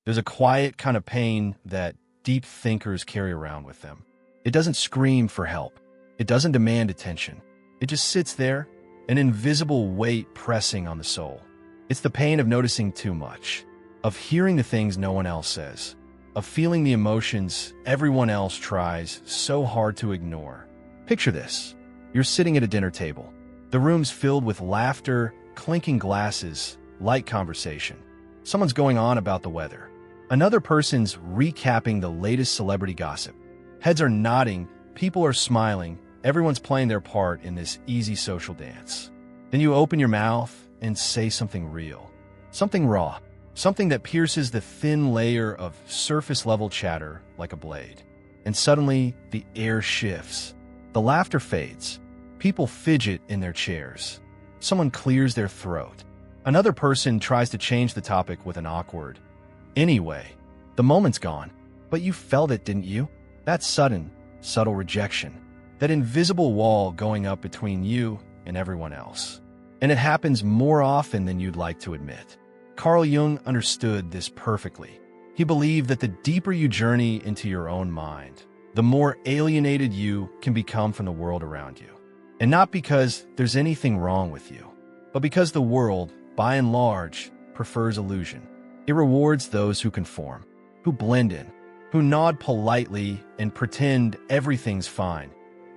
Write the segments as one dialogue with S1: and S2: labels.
S1: There's a quiet kind of pain that deep thinkers carry around with them. It doesn't scream for help. It doesn't demand attention. It just sits there, an invisible weight pressing on the soul. It's the pain of noticing too much, of hearing the things no one else says, of feeling the emotions everyone else tries so hard to ignore. Picture this. You're sitting at a dinner table. The room's filled with laughter, clinking glasses, light conversation. Someone's going on about the weather. Another person's recapping the latest celebrity gossip. Heads are nodding, people are smiling, everyone's playing their part in this easy social dance. Then you open your mouth and say something real, something raw, something that pierces the thin layer of surface-level chatter like a blade. And suddenly, the air shifts. The laughter fades. People fidget in their chairs. Someone clears their throat. Another person tries to change the topic with an awkward, "Anyway." The moment's gone, but you felt it, didn't you? That sudden, subtle rejection. That invisible wall going up between you and everyone else. And it happens more often than you'd like to admit. Carl Jung understood this perfectly. He believed that the deeper you journey into your own mind, the more alienated you can become from the world around you. And not because there's anything wrong with you, but because the world, by and large, prefers illusion. It rewards those who conform, who blend in, who nod politely and pretend everything's fine,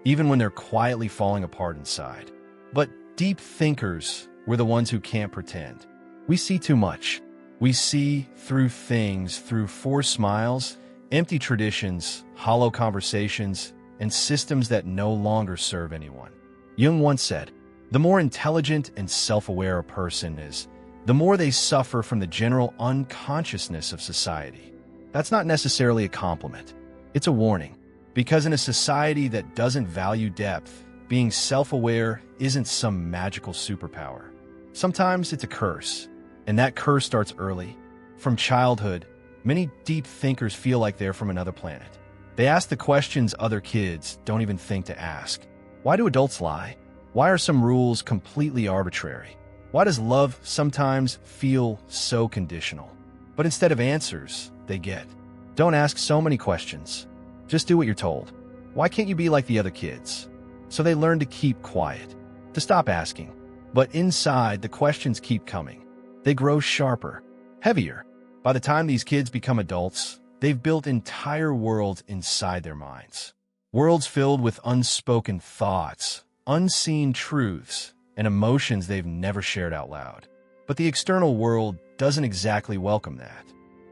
S1: even when they're quietly falling apart inside. But deep thinkers were the ones who can't pretend. We see too much. We see through things, through forced smiles, empty traditions, hollow conversations, and systems that no longer serve anyone. Jung once said, "The more intelligent and self-aware a person is, the more they suffer from the general unconsciousness of society." That's not necessarily a compliment. It's a warning. Because in a society that doesn't value depth, being self-aware isn't some magical superpower. Sometimes it's a curse, and that curse starts early. From childhood, many deep thinkers feel like they're from another planet. They ask the questions other kids don't even think to ask. Why do adults lie? Why are some rules completely arbitrary? Why does love sometimes feel so conditional? But instead of answers, they get, "Don't ask so many questions. Just do what you're told. Why can't you be like the other kids?" So they learn to keep quiet, to stop asking. But inside, the questions keep coming. They grow sharper, heavier. By the time these kids become adults, they've built entire worlds inside their minds. Worlds filled with unspoken thoughts, unseen truths, and emotions they've never shared out loud. But the external world doesn't exactly welcome that.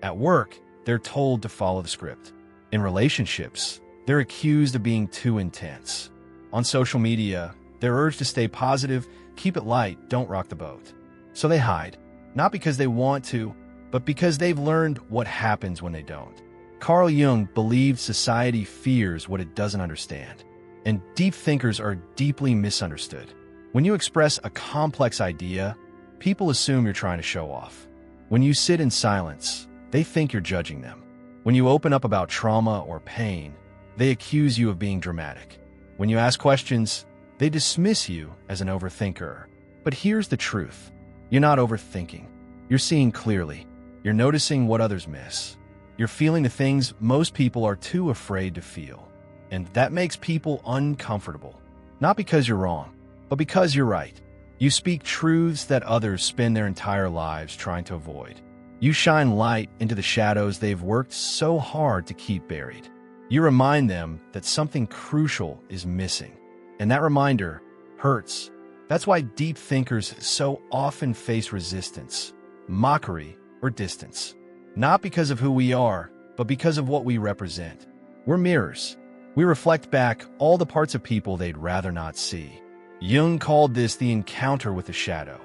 S1: At work, they're told to follow the script. In relationships, they're accused of being too intense. On social media, they're urged to stay positive, keep it light, don't rock the boat. So they hide, not because they want to, but because they've learned what happens when they don't. Carl Jung believed society fears what it doesn't understand, and deep thinkers are deeply misunderstood. When you express a complex idea, people assume you're trying to show off. When you sit in silence, they think you're judging them. When you open up about trauma or pain, they accuse you of being dramatic. When you ask questions, they dismiss you as an overthinker. But here's the truth. You're not overthinking. You're seeing clearly. You're noticing what others miss. You're feeling the things most people are too afraid to feel. And that makes people uncomfortable. Not because you're wrong, but because you're right. You speak truths that others spend their entire lives trying to avoid. You shine light into the shadows they've worked so hard to keep buried. You remind them that something crucial is missing. And that reminder hurts. That's why deep thinkers so often face resistance, mockery, or distance. Not because of who we are, but because of what we represent. We're mirrors. We reflect back all the parts of people they'd rather not see. Jung called this the encounter with the shadow.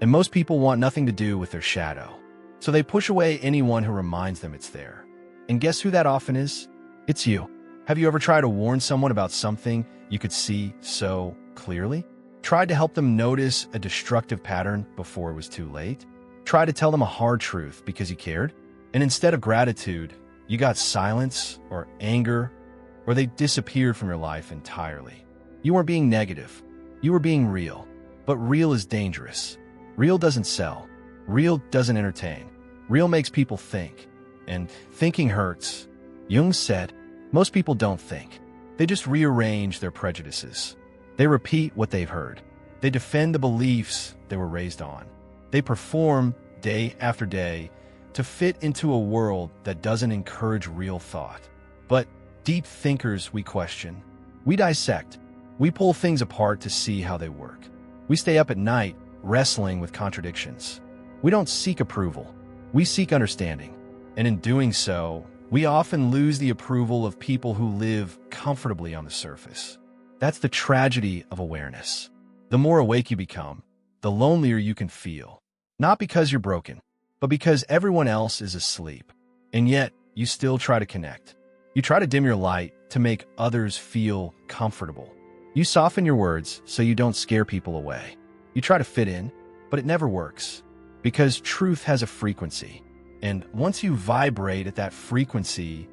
S1: And most people want nothing to do with their shadow. So they push away anyone who reminds them it's there. And guess who that often is? It's you. Have you ever tried to warn someone about something you could see so clearly? Tried to help them notice a destructive pattern before it was too late? Tried to tell them a hard truth because you cared? And instead of gratitude, you got silence or anger, or they disappeared from your life entirely. You weren't being negative. You were being real. But real is dangerous. Real doesn't sell. Real doesn't entertain. Real makes people think. And thinking hurts. Jung said, most people don't think. They just rearrange their prejudices. They repeat what they've heard. They defend the beliefs they were raised on. They perform day after day to fit into a world that doesn't encourage real thought. But deep thinkers, we question. We dissect. We pull things apart to see how they work. We stay up at night wrestling with contradictions. We don't seek approval. We seek understanding. And in doing so, we often lose the approval of people who live comfortably on the surface. That's the tragedy of awareness. The more awake you become, the lonelier you can feel. Not because you're broken, but because everyone else is asleep. And yet, you still try to connect. You try to dim your light to make others feel comfortable. You soften your words so you don't scare people away. You try to fit in, but it never works. Because truth has a frequency. And once you vibrate at that frequency,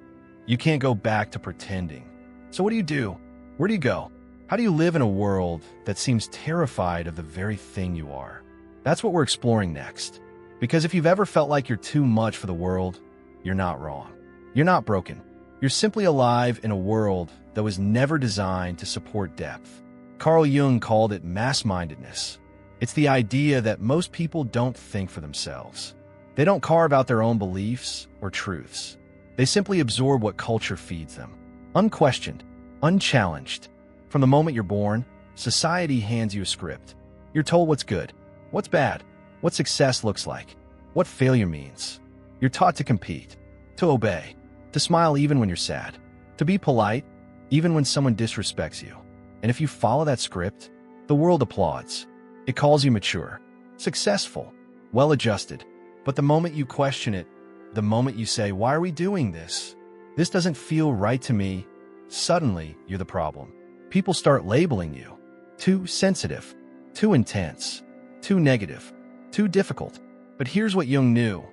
S1: you can't go back to pretending. So what do? Where do you go? How do you live in a world that seems terrified of the very thing you are? That's what we're exploring next. Because if you've ever felt like you're too much for the world, you're not wrong. You're not broken. You're simply alive in a world that was never designed to support depth. Carl Jung called it mass-mindedness. It's the idea that most people don't think for themselves. They don't carve out their own beliefs or truths. They simply absorb what culture feeds them. Unquestioned, unchallenged. From the moment you're born, society hands you a script. You're told what's good, what's bad, what success looks like, what failure means. You're taught to compete, to obey, to smile even when you're sad, to be polite even when someone disrespects you. And if you follow that script, the world applauds. It calls you mature, successful, well-adjusted. But the moment you question it, the moment you say, why are we doing this? This doesn't feel right to me. Suddenly, you're the problem. People start labeling you. Too sensitive, too intense, too negative, too difficult. But here's what Jung knew,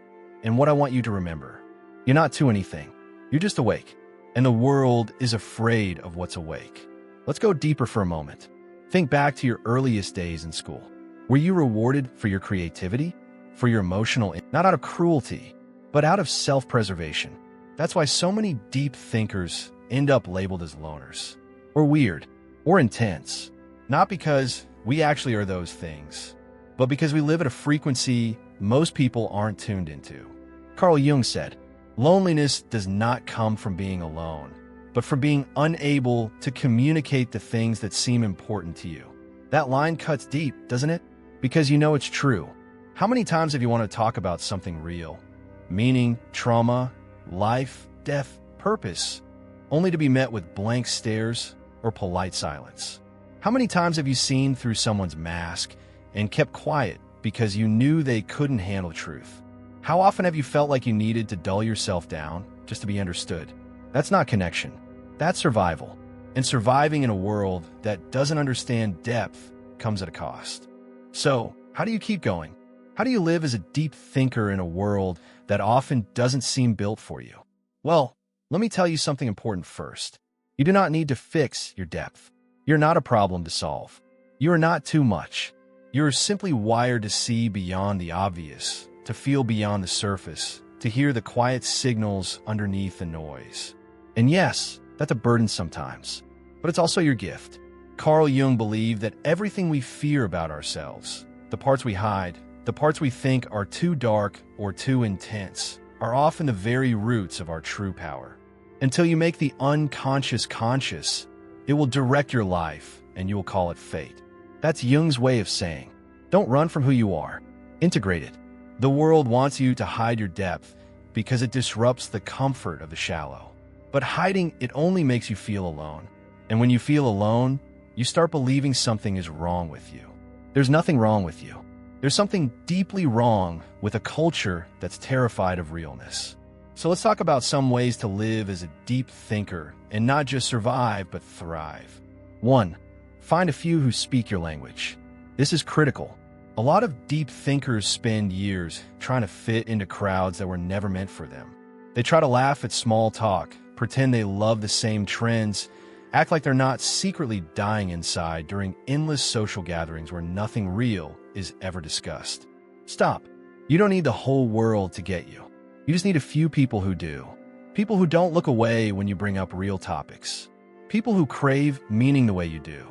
S1: and what I want you to remember. You're not too anything. You're just awake. And the world is afraid of what's awake. Let's go deeper for a moment. Think back to your earliest days in school. Were you rewarded for your creativity? For your emotional, not out of cruelty, but out of self-preservation? That's why so many deep thinkers end up labeled as loners, or weird, or intense. Not because we actually are those things, but because we live at a frequency most people aren't tuned into. Carl Jung said, loneliness does not come from being alone, but from being unable to communicate the things that seem important to you. That line cuts deep, doesn't it? Because you know it's true. How many times have you wanted to talk about something real? Meaning, trauma, life, death, purpose, only to be met with blank stares or polite silence? How many times have you seen through someone's mask and kept quiet because you knew they couldn't handle truth? How often have you felt like you needed to dull yourself down just to be understood? That's not connection. That's survival. And surviving in a world that doesn't understand depth comes at a cost. So, how do you keep going? How do you live as a deep thinker in a world that often doesn't seem built for you? Well, let me tell you something important first. You do not need to fix your depth. You're not a problem to solve. You are not too much. You're simply wired to see beyond the obvious, to feel beyond the surface, to hear the quiet signals underneath the noise. And yes, that's a burden sometimes, but it's also your gift. Carl Jung believed that everything we fear about ourselves, the parts we hide, the parts we think are too dark or too intense, are often the very roots of our true power. Until you make the unconscious conscious, it will direct your life and you will call it fate. That's Jung's way of saying, don't run from who you are. Integrate it. The world wants you to hide your depth because it disrupts the comfort of the shallow. But hiding it only makes you feel alone. And when you feel alone, you start believing something is wrong with you. There's nothing wrong with you. There's something deeply wrong with a culture that's terrified of realness. So let's talk about some ways to live as a deep thinker and not just survive, but thrive. 1. Find a few who speak your language. This is critical. A lot of deep thinkers spend years trying to fit into crowds that were never meant for them. They try to laugh at small talk, pretend they love the same trends, act like they're not secretly dying inside during endless social gatherings where nothing real is ever discussed. Stop. You don't need the whole world to get you. You just need a few people who do. People who don't look away when you bring up real topics. People who crave meaning the way you do.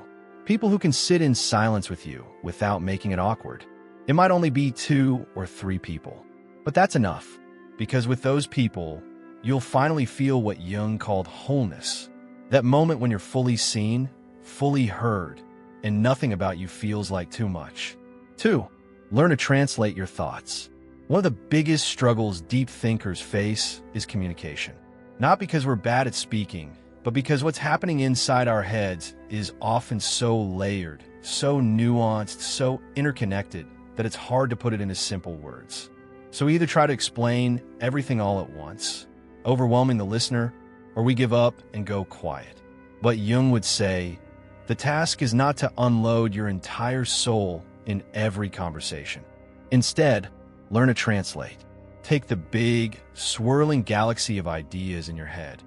S1: People who can sit in silence with you without making it awkward. It might only be 2 or 3 people, but that's enough, because with those people, you'll finally feel what Jung called wholeness. That moment when you're fully seen, fully heard, and nothing about you feels like too much. 2. Learn to translate your thoughts. One of the biggest struggles deep thinkers face is communication. Not because we're bad at speaking, but because what's happening inside our heads is often so layered, so nuanced, so interconnected that it's hard to put it into simple words. So we either try to explain everything all at once, overwhelming the listener, or we give up and go quiet. But Jung would say, the task is not to unload your entire soul in every conversation. Instead, learn to translate. Take the big, swirling galaxy of ideas in your head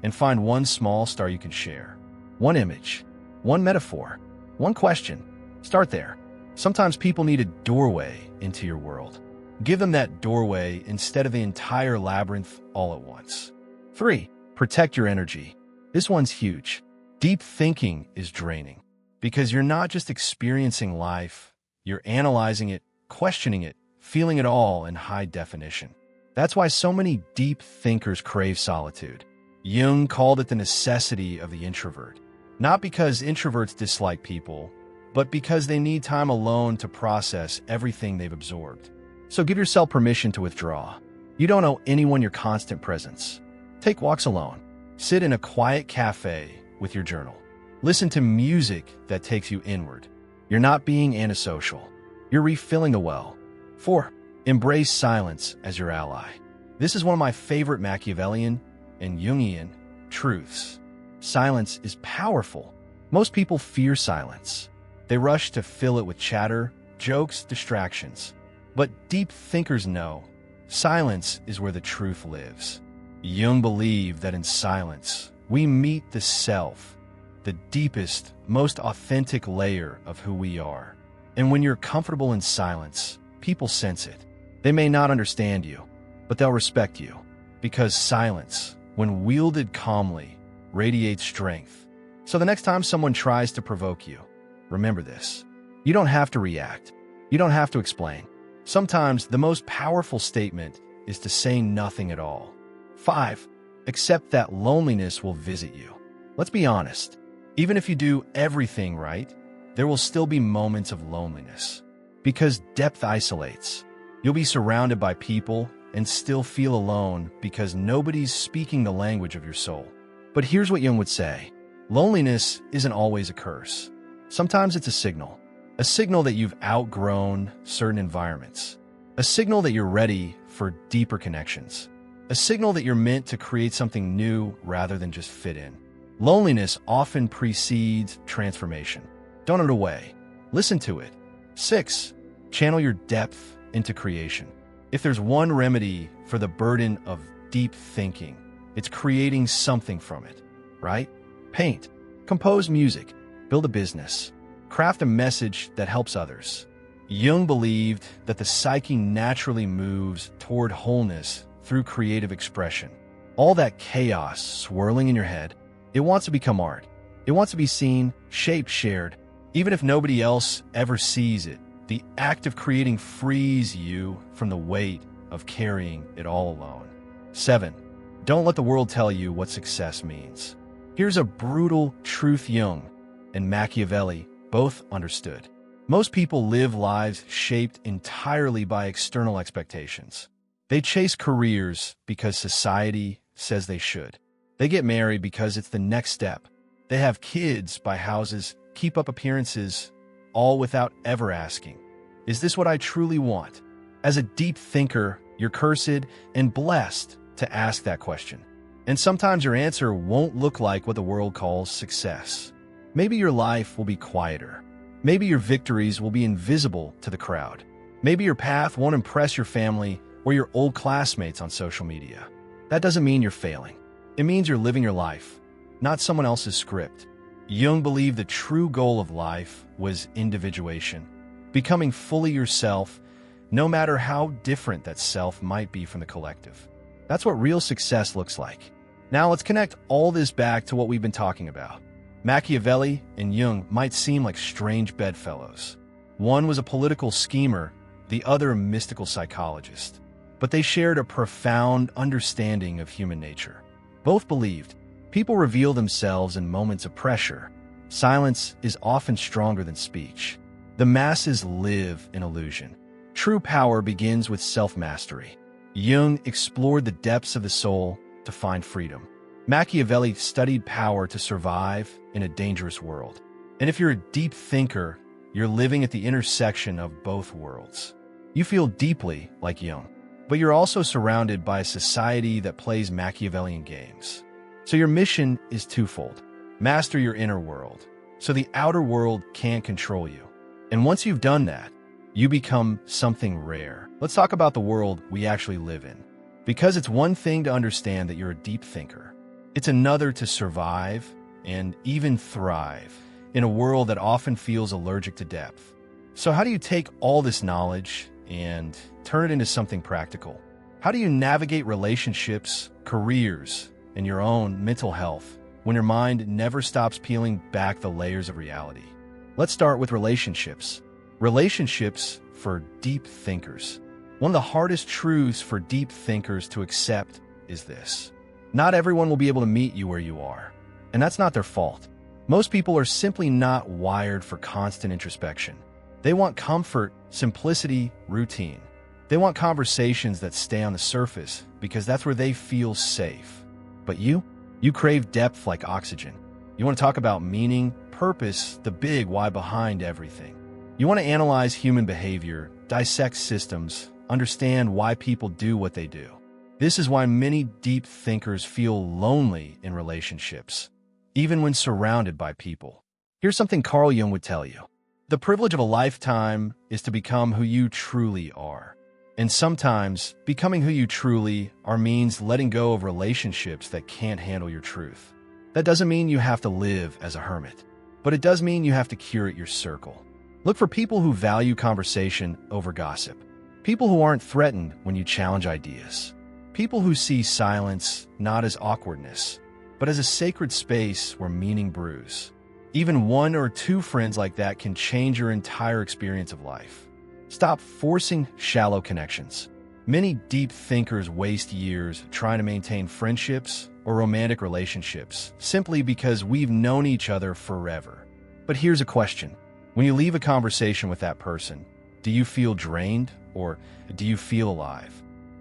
S1: and find one small star you can share. One image, one metaphor, one question. Start there. Sometimes people need a doorway into your world. Give them that doorway instead of the entire labyrinth all at once. 3. Protect your energy. This one's huge. Deep thinking is draining because you're not just experiencing life, you're analyzing it, questioning it, feeling it all in high definition. That's why so many deep thinkers crave solitude. Jung called it the necessity of the introvert. Not because introverts dislike people, but because they need time alone to process everything they've absorbed. So give yourself permission to withdraw. You don't owe anyone your constant presence. Take walks alone. Sit in a quiet cafe with your journal. Listen to music that takes you inward. You're not being antisocial. You're refilling the well. 4. Embrace silence as your ally. This is one of my favorite Machiavellian and Jungian truths. Silence is powerful. Most people fear silence. They rush to fill it with chatter, jokes, distractions. But deep thinkers know silence is where the truth lives. Jung believed that in silence, we meet the self, the deepest, most authentic layer of who we are. And when you're comfortable in silence, people sense it. They may not understand you, but they'll respect you. Because silence, when wielded calmly, radiates strength. So the next time someone tries to provoke you, remember this. You don't have to react. You don't have to explain. Sometimes the most powerful statement is to say nothing at all. 5. Accept that loneliness will visit you. Let's be honest. Even if you do everything right, there will still be moments of loneliness. Because depth isolates. You'll be surrounded by people and still feel alone because nobody's speaking the language of your soul. But here's what Jung would say. Loneliness isn't always a curse. Sometimes it's a signal that you've outgrown certain environments, a signal that you're ready for deeper connections, a signal that you're meant to create something new rather than just fit in. Loneliness often precedes transformation. Don't it away. Listen to it. 6. Channel your depth into creation. If there's one remedy for the burden of deep thinking, it's creating something from it, right? Paint, compose music, build a business, craft a message that helps others. Jung believed that the psyche naturally moves toward wholeness through creative expression. All that chaos swirling in your head, it wants to become art. It wants to be seen, shaped, shared. Even if nobody else ever sees it, the act of creating frees you from the weight of carrying it all alone. 7. Don't let the world tell you what success means. Here's a brutal truth Jung and Machiavelli both understood. Most people live lives shaped entirely by external expectations. They chase careers because society says they should. They get married because it's the next step. They have kids, buy houses, keep up appearances, all without ever asking, is this what I truly want? As a deep thinker, you're cursed and blessed to ask that question. And sometimes your answer won't look like what the world calls success. Maybe your life will be quieter. Maybe your victories will be invisible to the crowd. Maybe your path won't impress your family or your old classmates on social media. That doesn't mean you're failing. It means you're living your life, not someone else's script. Jung believed the true goal of life was individuation, becoming fully yourself, no matter how different that self might be from the collective. That's what real success looks like. Now let's connect all this back to what we've been talking about. Machiavelli and Jung might seem like strange bedfellows. One was a political schemer, the other a mystical psychologist. But they shared a profound understanding of human nature. Both believed people reveal themselves in moments of pressure. Silence is often stronger than speech. The masses live in illusion. True power begins with self-mastery. Jung explored the depths of the soul to find freedom. Machiavelli studied power to survive in a dangerous world. And if you're a deep thinker, you're living at the intersection of both worlds. You feel deeply like Jung, but you're also surrounded by a society that plays Machiavellian games. So your mission is twofold. Master your inner world, so the outer world can't control you. And once you've done that, you become something rare. Let's talk about the world we actually live in. Because it's one thing to understand that you're a deep thinker. It's another to survive and even thrive in a world that often feels allergic to depth. So how do you take all this knowledge and turn it into something practical? How do you navigate relationships, careers, and your own mental health when your mind never stops peeling back the layers of reality? Let's start with relationships. Relationships for deep thinkers. One of the hardest truths for deep thinkers to accept is this. Not everyone will be able to meet you where you are, and that's not their fault. Most people are simply not wired for constant introspection. They want comfort, simplicity, routine. They want conversations that stay on the surface because that's where they feel safe. But you crave depth like oxygen. You want to talk about meaning, purpose, the big why behind everything. You want to analyze human behavior, dissect systems, understand why people do what they do. This is why many deep thinkers feel lonely in relationships, even when surrounded by people. Here's something Carl Jung would tell you. The privilege of a lifetime is to become who you truly are. And sometimes, becoming who you truly are means letting go of relationships that can't handle your truth. That doesn't mean you have to live as a hermit, but it does mean you have to curate your circle. Look for people who value conversation over gossip. People who aren't threatened when you challenge ideas. People who see silence not as awkwardness, but as a sacred space where meaning brews. Even one or two friends like that can change your entire experience of life. Stop forcing shallow connections. Many deep thinkers waste years trying to maintain friendships or romantic relationships simply because we've known each other forever. But here's a question. When you leave a conversation with that person, do you feel drained or do you feel alive?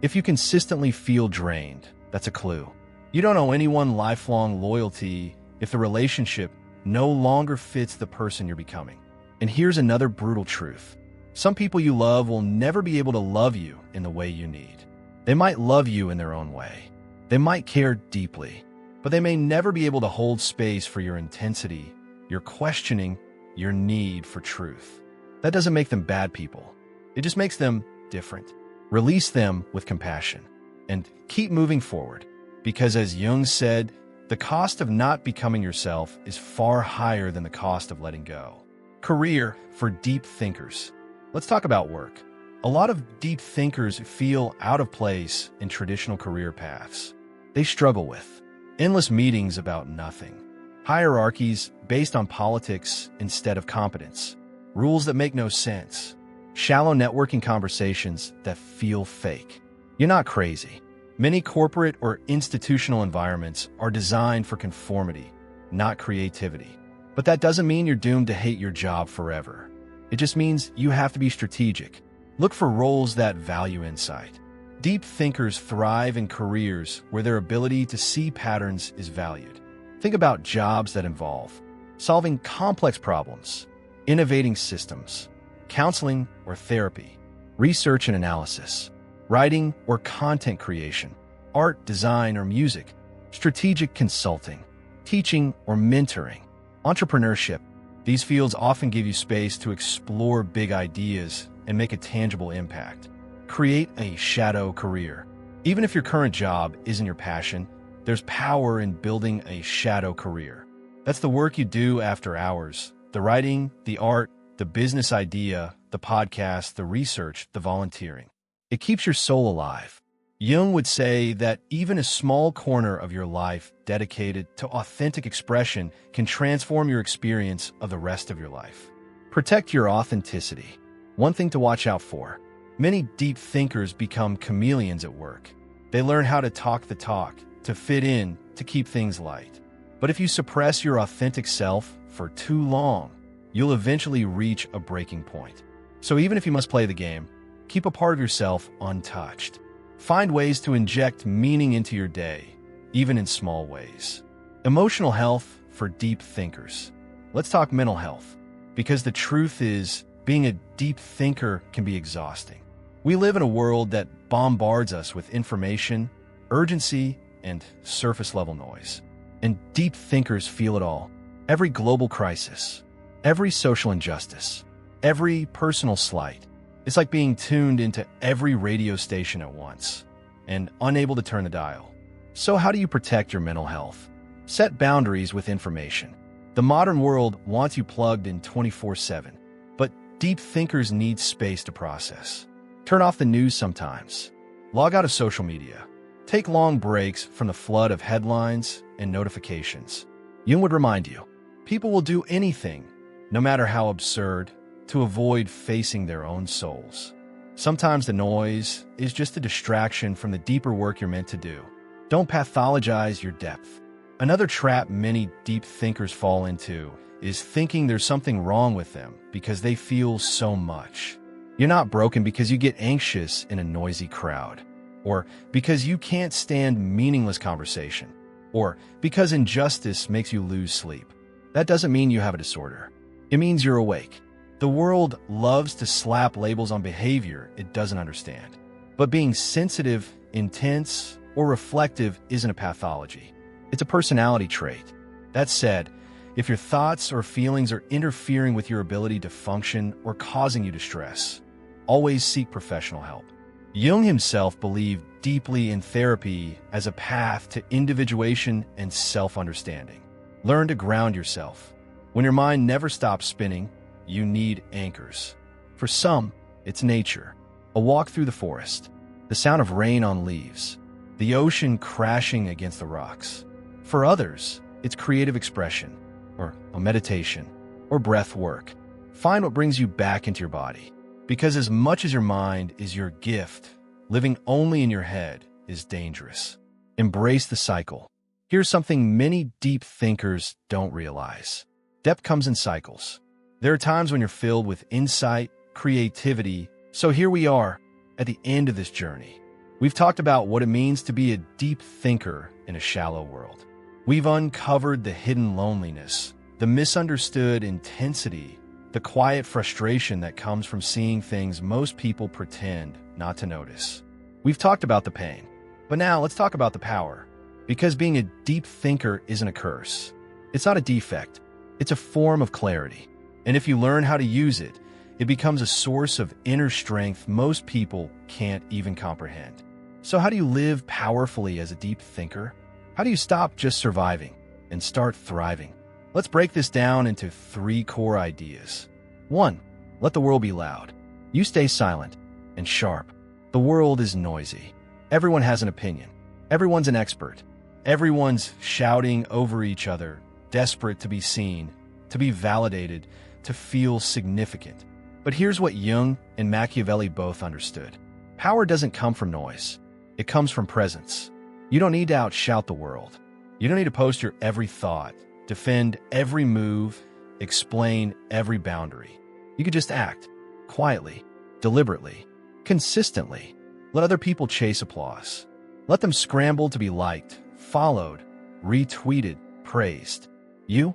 S1: If you consistently feel drained, that's a clue. You don't owe anyone lifelong loyalty if the relationship no longer fits the person you're becoming. And here's another brutal truth. Some people you love will never be able to love you in the way you need. They might love you in their own way. They might care deeply, but they may never be able to hold space for your intensity, your questioning, your need for truth. That doesn't make them bad people. It just makes them different. Release them with compassion and keep moving forward. Because as Jung said, the cost of not becoming yourself is far higher than the cost of letting go. Career for deep thinkers. Let's talk about work. A lot of deep thinkers feel out of place in traditional career paths. They struggle with endless meetings about nothing, hierarchies based on politics instead of competence, rules that make no sense, shallow networking conversations that feel fake. You're not crazy. Many corporate or institutional environments are designed for conformity, not creativity. But that doesn't mean you're doomed to hate your job forever. It just means you have to be strategic. Look for roles that value insight. Deep thinkers thrive in careers where their ability to see patterns is valued. Think about jobs that involve solving complex problems, innovating systems, counseling or therapy, research and analysis, writing or content creation, art, design or music, strategic consulting, teaching or mentoring, entrepreneurship. These fields often give you space to explore big ideas and make a tangible impact. Create a shadow career. Even if your current job isn't your passion, there's power in building a shadow career. That's the work you do after hours, the writing, the art, the business idea, the podcast, the research, the volunteering. It keeps your soul alive. Jung would say that even a small corner of your life dedicated to authentic expression can transform your experience of the rest of your life. Protect your authenticity. One thing to watch out for. Many deep thinkers become chameleons at work. They learn how to talk the talk, to fit in, to keep things light. But if you suppress your authentic self for too long, you'll eventually reach a breaking point. So even if you must play the game, keep a part of yourself untouched. Find ways to inject meaning into your day, even in small ways. Emotional health for deep thinkers. Let's talk mental health, because the truth is, being a deep thinker can be exhausting. We live in a world that bombards us with information, urgency, and surface-level noise. And deep thinkers feel it all. Every global crisis, every social injustice, every personal slight. It's like being tuned into every radio station at once and unable to turn the dial. So how do you protect your mental health? Set boundaries with information. The modern world wants you plugged in 24/7, but deep thinkers need space to process. Turn off the news sometimes. Log out of social media. Take long breaks from the flood of headlines and notifications. Jung would remind you, people will do anything, no matter how absurd, to avoid facing their own souls. Sometimes the noise is just a distraction from the deeper work you're meant to do. Don't pathologize your depth. Another trap many deep thinkers fall into is thinking there's something wrong with them because they feel so much. You're not broken because you get anxious in a noisy crowd, or because you can't stand meaningless conversation, or because injustice makes you lose sleep. That doesn't mean you have a disorder. It means you're awake. The world loves to slap labels on behavior it doesn't understand. But being sensitive, intense, or reflective isn't a pathology. It's a personality trait. That said, if your thoughts or feelings are interfering with your ability to function or causing you distress, always seek professional help. Jung himself believed deeply in therapy as a path to individuation and self-understanding. Learn to ground yourself. When your mind never stops spinning, you need anchors. For some, it's nature, a walk through the forest, the sound of rain on leaves, the ocean crashing against the rocks. For others, it's creative expression, or a meditation, or breath work. Find what brings you back into your body. Because as much as your mind is your gift, living only in your head is dangerous. Embrace the cycle. Here's something many deep thinkers don't realize. Depth comes in cycles. There are times when you're filled with insight, creativity. So here we are, at the end of this journey. We've talked about what it means to be a deep thinker in a shallow world. We've uncovered the hidden loneliness, the misunderstood intensity, the quiet frustration that comes from seeing things most people pretend not to notice. We've talked about the pain, but now let's talk about the power. Because being a deep thinker isn't a curse. It's not a defect. It's a form of clarity. And if you learn how to use it, it becomes a source of inner strength most people can't even comprehend. So how do you live powerfully as a deep thinker? How do you stop just surviving and start thriving? Let's break this down into 3 core ideas. 1. Let the world be loud. You stay silent and sharp. The world is noisy. Everyone has an opinion. Everyone's an expert. Everyone's shouting over each other, desperate to be seen, to be validated, to feel significant. But here's what Jung and Machiavelli both understood. Power doesn't come from noise. It comes from presence. You don't need to outshout the world. You don't need to post your every thought, defend every move, explain every boundary. You could just act, quietly, deliberately, consistently. Let other people chase applause. Let them scramble to be liked, followed, retweeted, praised. You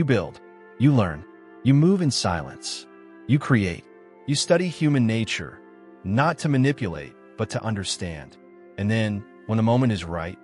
S1: build. You learn. You move in silence. You create. You study human nature, not to manipulate, but to understand. And then, when the moment is right,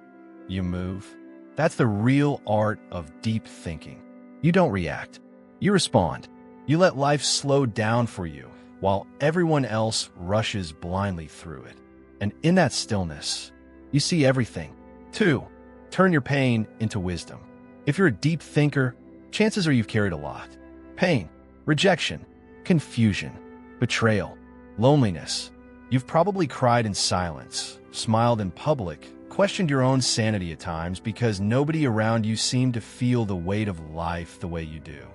S1: you move. That's the real art of deep thinking. You don't react. You respond. You let life slow down for you while everyone else rushes blindly through it. And in that stillness, you see everything. 2. Turn your pain into wisdom. If you're a deep thinker, chances are you've carried a lot. Pain, rejection, confusion, betrayal, loneliness. You've probably cried in silence, smiled in public, questioned your own sanity at times because nobody around you seemed to feel the weight of life the way you do.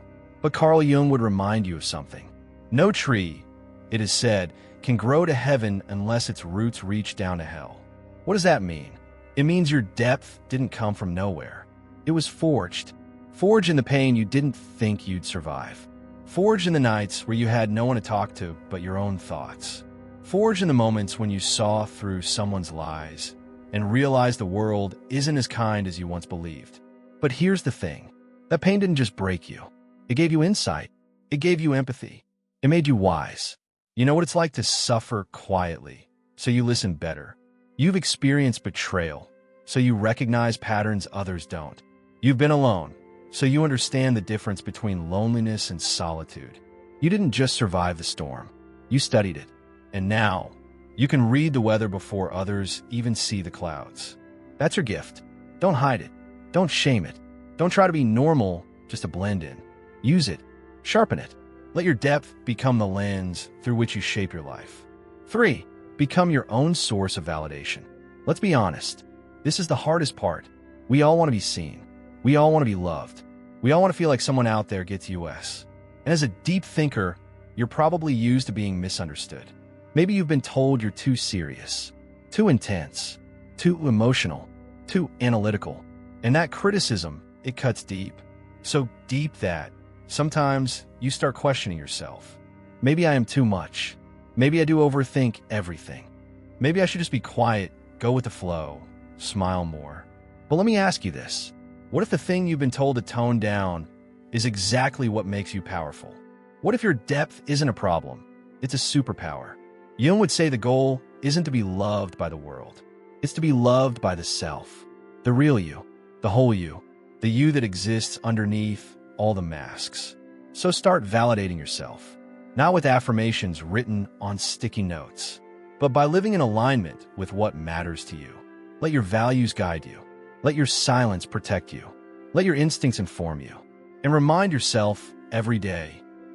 S1: But Carl Jung would remind you of something. No tree, it is said, can grow to heaven unless its roots reach down to hell. What does that mean? It means your depth didn't come from nowhere. It was forged. Forged in the pain you didn't think you'd survive. Forged in the nights where you had no one to talk to but your own thoughts. Forged in the moments when you saw through someone's lies and realized the world isn't as kind as you once believed. But here's the thing. That pain didn't just break you. It gave you insight. It gave you empathy. It made you wise. You know what it's like to suffer quietly, so you listen better. You've experienced betrayal, so you recognize patterns others don't. You've been alone, so you understand the difference between loneliness and solitude. You didn't just survive the storm. You studied it. And now, you can read the weather before others even see the clouds. That's your gift. Don't hide it. Don't shame it. Don't try to be normal just to blend in. Use it. Sharpen it. Let your depth become the lens through which you shape your life. 3. Become your own source of validation. Let's be honest. This is the hardest part. We all want to be seen. We all want to be loved. We all want to feel like someone out there gets us. And as a deep thinker, you're probably used to being misunderstood. Maybe you've been told you're too serious, too intense, too emotional, too analytical. And that criticism, it cuts deep. So deep that sometimes you start questioning yourself. Maybe I am too much. Maybe I do overthink everything. Maybe I should just be quiet, go with the flow, smile more. But let me ask you this. What if the thing you've been told to tone down is exactly what makes you powerful? What if your depth isn't a problem? It's a superpower. Jung would say the goal isn't to be loved by the world. It's to be loved by the self. The real you, the whole you, the you that exists underneath all the masks. So start validating yourself, not with affirmations written on sticky notes, but by living in alignment with what matters to you. Let your values guide you. Let your silence protect you. Let your instincts inform you. And remind yourself every day,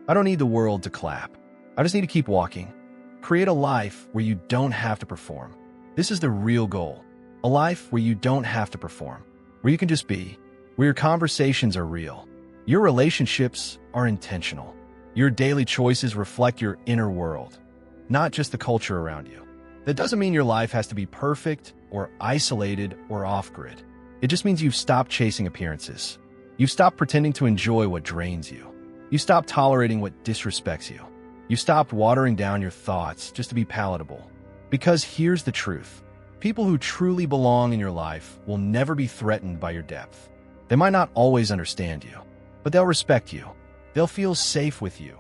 S1: I don't need the world to clap. I just need to keep walking. Create a life where you don't have to perform. This is the real goal. A life where you don't have to perform, where you can just be, where your conversations are real. Your relationships are intentional. Your daily choices reflect your inner world, not just the culture around you. That doesn't mean your life has to be perfect or isolated or off-grid. It just means you've stopped chasing appearances. You've stopped pretending to enjoy what drains you. You stopped tolerating what disrespects you. You stopped watering down your thoughts just to be palatable. Because here's the truth. People who truly belong in your life will never be threatened by your depth. They might not always understand you, but they'll respect you. They'll feel safe with you.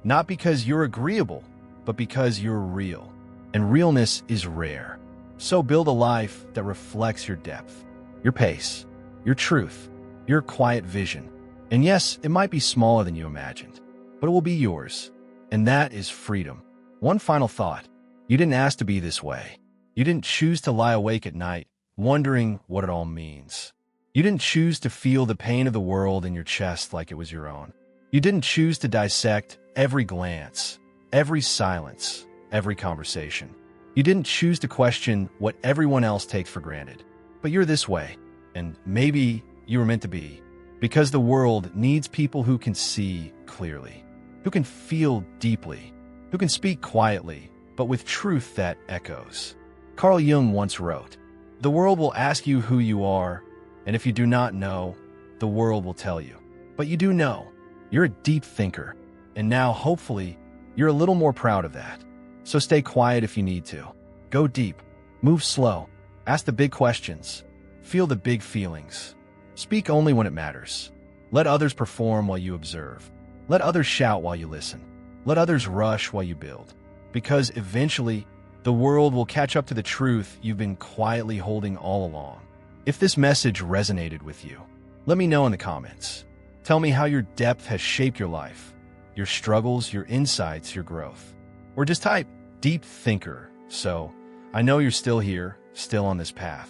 S1: Not because you're agreeable, but because you're real. And realness is rare. So build a life that reflects your depth, your pace, your truth, your quiet vision. And yes, it might be smaller than you imagined, but it will be yours. And that is freedom. One final thought. You didn't ask to be this way. You didn't choose to lie awake at night, wondering what it all means. You didn't choose to feel the pain of the world in your chest like it was your own. You didn't choose to dissect every glance, every silence, every conversation. You didn't choose to question what everyone else takes for granted. But you're this way, and maybe you were meant to be, because the world needs people who can see clearly, who can feel deeply, who can speak quietly, but with truth that echoes. Carl Jung once wrote, "The world will ask you who you are, and if you do not know, the world will tell you. But you do know. You're a deep thinker, and now, hopefully, you're a little more proud of that. So stay quiet if you need to. Go deep. Move slow. Ask the big questions. Feel the big feelings. Speak only when it matters. Let others perform while you observe. Let others shout while you listen. Let others rush while you build. Because eventually, the world will catch up to the truth you've been quietly holding all along." If this message resonated with you, let me know in the comments. Tell me how your depth has shaped your life, your struggles, your insights, your growth. Or just type "deep thinker" so I know you're still here, still on this path.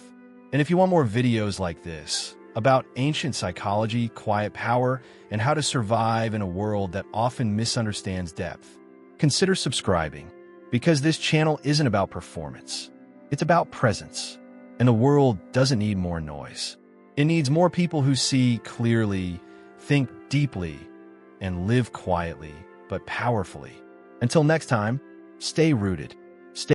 S1: And if you want more videos like this, about ancient psychology, quiet power, and how to survive in a world that often misunderstands depth, consider subscribing. because this channel isn't about performance. It's about presence. And the world doesn't need more noise. It needs more people who see clearly, think deeply, and live quietly but powerfully. Until next time, stay rooted.